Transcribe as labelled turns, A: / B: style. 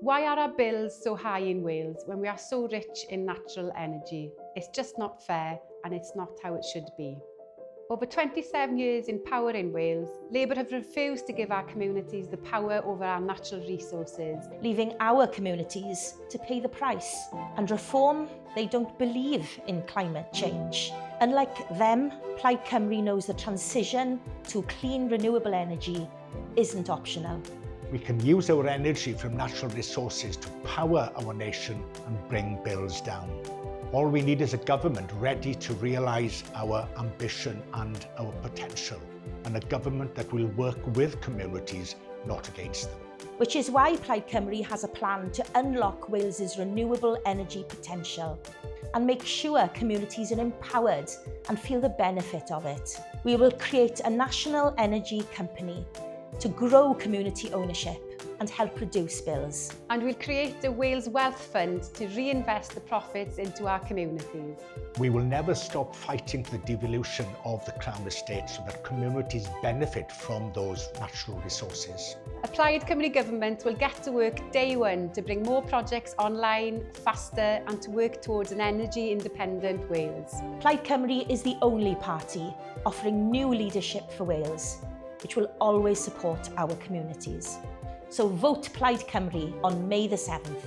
A: Why are our bills so high in Wales when we are so rich in natural energy? It's just not fair, and it's not how it should be. Over 27 years in power in Wales, Labour have refused to give our communities the power over our natural resources,
B: leaving our communities to pay the price. And Reform, they don't believe in climate change. Unlike them, Plaid Cymru knows the transition to clean renewable energy isn't optional.
C: We can use our energy from natural resources to power our nation and bring bills down. All we need is a government ready to realise our ambition and our potential, and a government that will work with communities, not against them.
B: Which is why Plaid Cymru has a plan to unlock Wales's renewable energy potential and make sure communities are empowered and feel the benefit of it. We will create a national energy company to grow community ownership and help reduce bills.
A: And we'll create a Wales Wealth Fund to reinvest the profits into our communities.
C: We will never stop fighting for the devolution of the Crown Estate so that communities benefit from those natural resources.
A: A Plaid Cymru government will get to work day one to bring more projects online, faster, and to work towards an energy-independent Wales.
B: Plaid Cymru is the only party offering new leadership for Wales, which will always support our communities. So vote Plaid Cymru on May the 7th.